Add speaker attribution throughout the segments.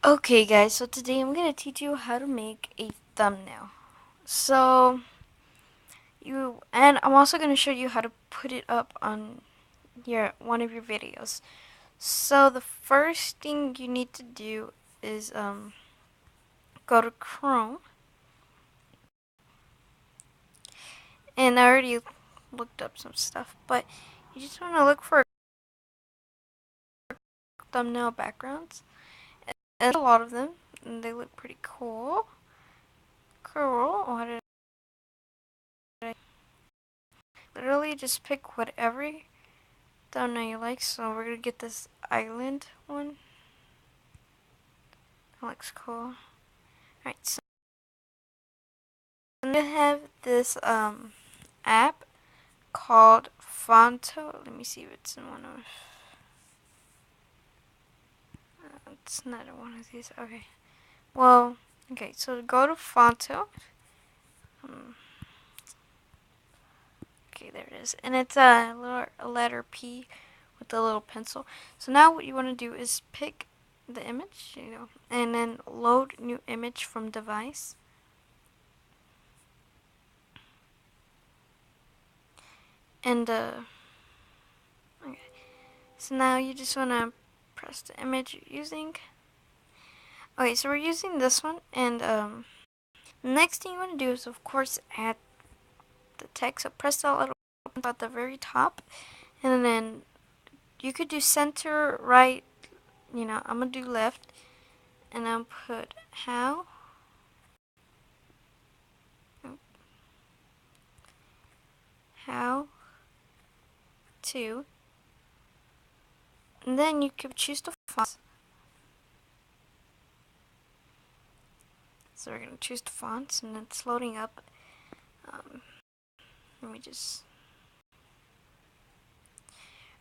Speaker 1: Okay guys, so today I'm going to teach you how to make a thumbnail. So, I'm also going to show you how to put it up on one of your videos. So the first thing you need to do is go to Chrome, and I already looked up some stuff, but you just want to look for thumbnail backgrounds. And there's a lot of them, and they look pretty cool. What did I literally just pick whatever thumbnail you like. So we're gonna get this island one. That looks cool. Alright, so I'm gonna have this app called Fonto. Let me see if it's in one of. It's not in one of these. Okay. Well, okay. So go to Fonto. Okay, there it is, and it's a letter P with a little pencil. So now what you want to do is pick the image, and then load new image from device. And okay. So now you just want to press the image you're using. Okay, so we're using this one, and next thing you want to do is, of course, add the text. So press that little button at the very top, and then you could do center, right. I'm gonna do left, and I'll put how to, and then you can choose the font. So we're gonna choose the fonts, and it's loading up. Let me just.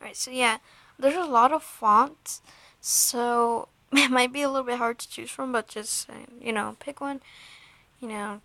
Speaker 1: Alright, so yeah, there's a lot of fonts, so it might be a little bit hard to choose from, but just, pick one, yeah,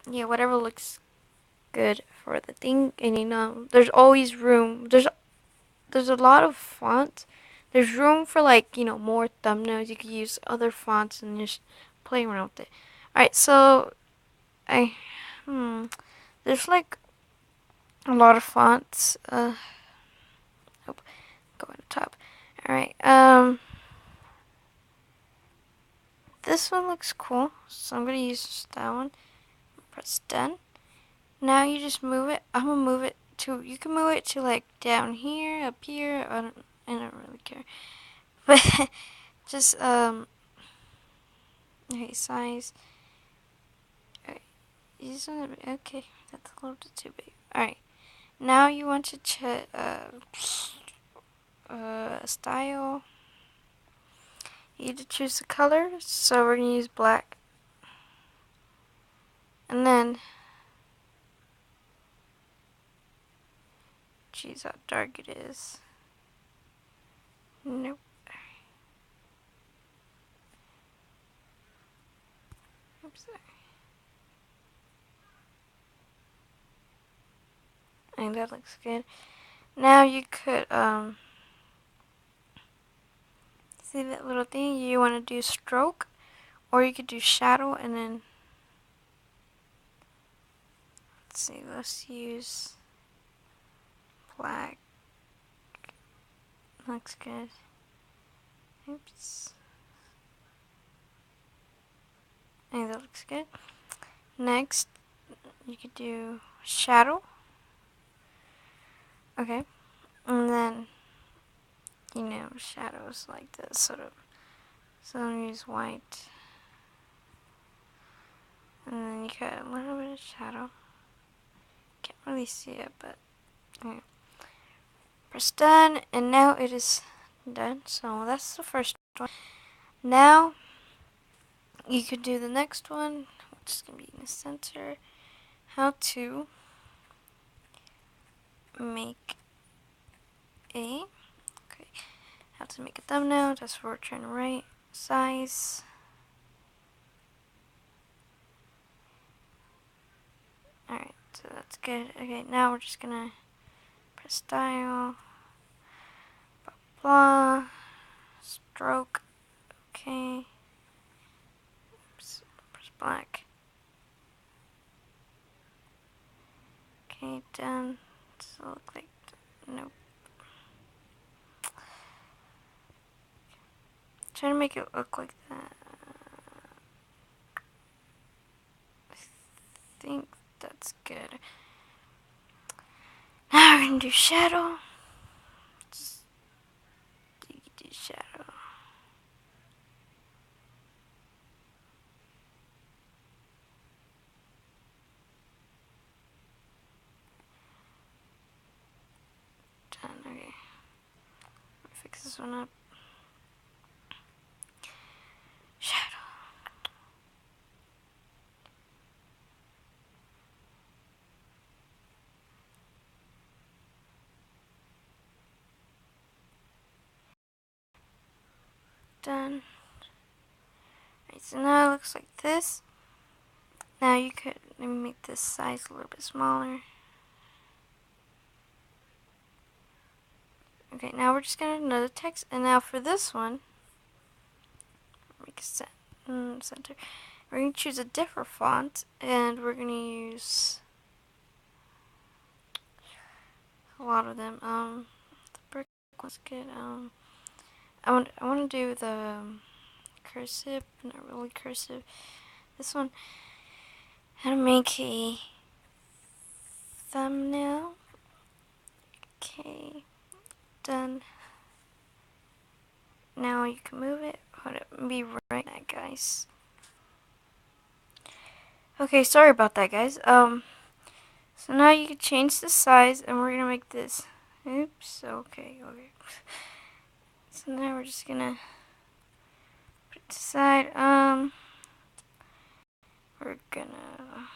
Speaker 1: whatever looks good for the thing, and there's always room, there's a lot of fonts, there's room for, like, more thumbnails. You could use other fonts and just play around with it. Alright, so, there's, like, a lot of fonts, go on the top. Alright, this one looks cool, so I'm going to use that one. Press done. Now you just move it. I'm going to move it to, you can move it to like down here, up here. I don't really care. But just, okay, size. Alright, okay, that's a little bit too big. Alright, now you want to check, style. You need to choose the color, so we're going to use black. And then choose how dark it is. Nope. Oops, sorry. I think that looks good. Now you could, see that little thing? You want to do stroke, or you could do shadow, and then, let's see, let's use black. Looks good. Oops. I think that looks good. Next, you could do shadow. Okay. And then, shadows like this, sort of. So I'm going to use white. And then you got a little bit of shadow. Can't really see it, but okay. Press done, and now it is done. So that's the first one. Now you could do the next one, which is going to be in the center. How to make how to make a thumbnail, just forward, turn right, size. Alright, so that's good. Okay, now we're just gonna press style, blah, blah, stroke, okay. black. Okay, done. Does it look like, nope. Trying to make it look like that. I think that's good. Now we're gonna do shadow. Just do shadow. Done. Okay. Fix this one up. Shadow. Done. Alright, so now it looks like this. Now you could maybe make this size a little bit smaller. Okay, now we're just gonna do another text, and now for this one, make a center. We're gonna choose a different font, and we're gonna use a lot of them. The brick one's good. I want to do the cursive, not really cursive. This one, how to make a thumbnail. Okay, done. Now you can move it. Hold it, be right back, guys. Okay, sorry about that, guys. So now you can change the size, and we're gonna make this. Oops. Okay. So now we're just gonna put it aside. We're gonna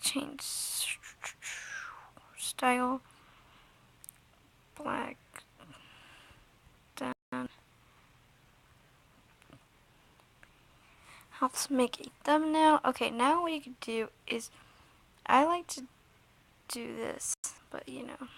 Speaker 1: change style. Black. Done. Helps make a thumbnail. Okay, now what you can do is, I like to do this, but you know.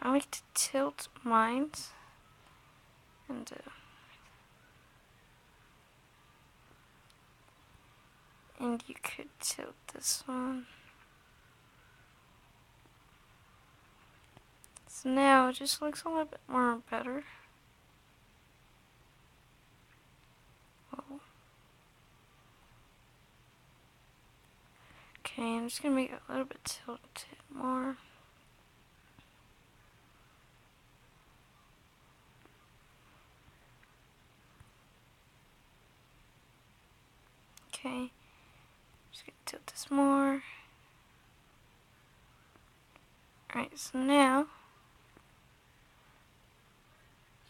Speaker 1: I like to tilt mine, and you could tilt this one. So now it just looks a little bit more better. Okay, I'm just gonna make it a little bit tilted more. Okay, just gonna tilt this more. Alright, so now,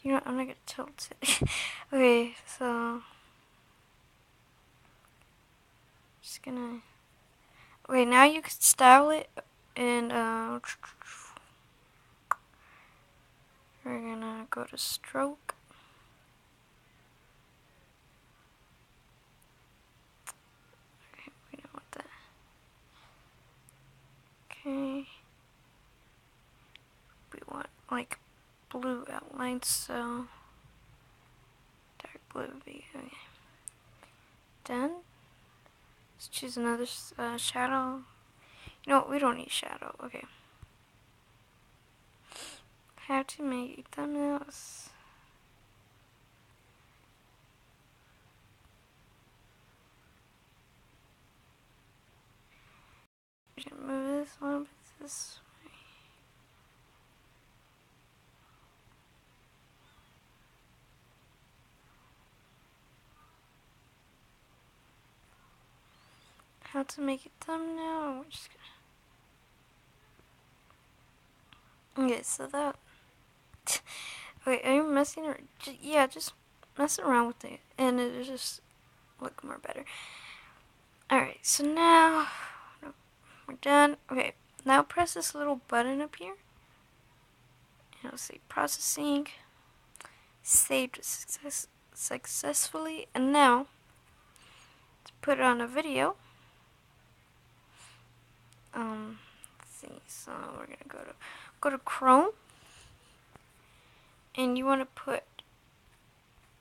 Speaker 1: you know what, I'm not gonna tilt it. Okay, so, just gonna, okay, now you can style it, and we're gonna go to stroke. Okay, we don't want that. Okay. We want like blue outlines, so dark blue would be okay. Done. Let's choose another shadow. You know what? We don't need shadow. Okay. How to make thumbnails. We should move this a little bit this way. How to make a thumbnail. We're just gonna... Okay, so that. Okay, are you messing around? Yeah, just mess around with it, and it'll just look more better. Alright, so now we're done. Okay, now press this little button up here. And it'll say processing. Saved successfully. And now, to put it on a video. Let's see. So we're gonna go to Chrome. And you want to put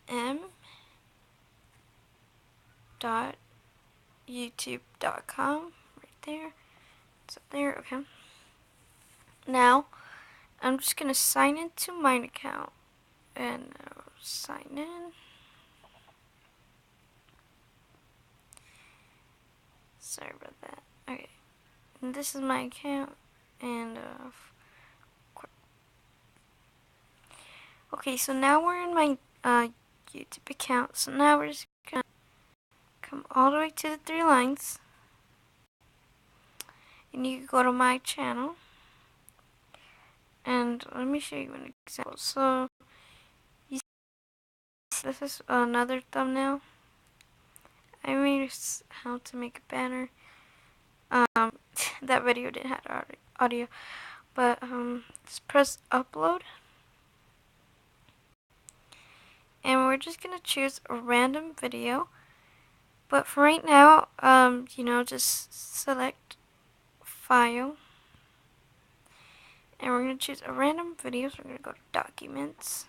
Speaker 1: m.youtube.com right there. It's up there. Okay. Now I'm just gonna sign into mine account and sign in. Sorry about that. Okay. And this is my account and okay, so now we're in my YouTube account. So now we're just gonna come all the way to the 3 lines, and you can go to my channel. And let me show you an example. So you see this is another thumbnail. I made how to make a banner. That video didn't have audio, but just press upload. And we're just gonna choose a random video. But for right now, you know, just select file. And we're going to choose a random video. So we're going to go to documents.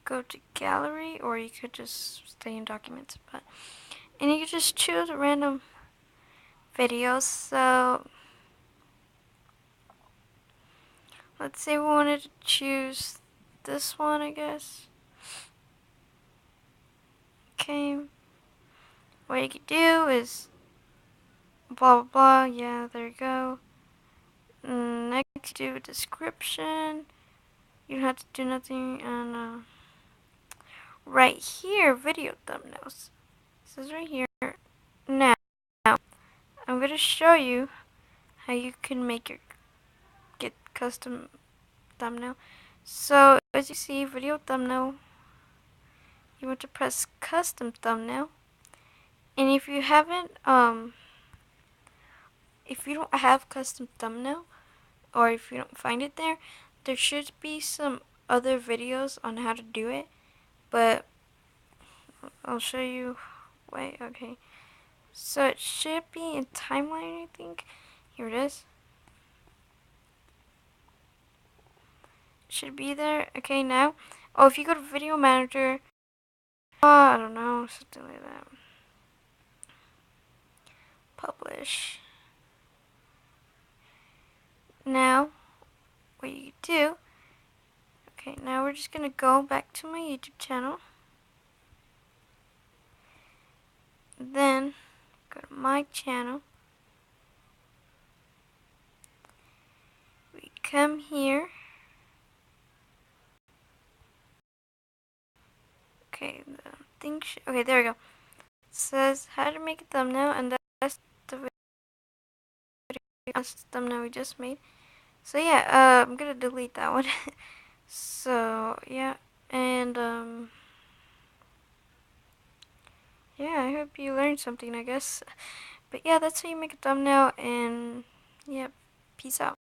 Speaker 1: Go to gallery, or you could just stay in documents. And you can just choose a random video. So let's say we wanted to choose this one, I guess. Okay. What you could do is blah blah blah. Yeah, there you go. Next, do a description. You don't have to do nothing. And right here, video thumbnails. This is right here. Now, I'm gonna show you how you can get custom thumbnail. So as you see, video thumbnail, you want to press custom thumbnail. And if you haven't, if you don't have custom thumbnail, or if you don't find it there, there should be some other videos on how to do it. But I'll show you. Wait, okay. So it should be in timeline, I think. Here it is. It should be there. Okay, now. Oh, if you go to Video Manager, I don't know, something like that. Publish. Now, what you do, okay, now we're just gonna go back to my YouTube channel. Then, go to my channel. We come here. Okay, the thing okay, there we go. It says how to make a thumbnail, and that's the thumbnail we just made. So yeah, I'm gonna delete that one. So yeah, and yeah, I hope you learned something, I guess. But yeah, that's how you make a thumbnail, and yeah, peace out.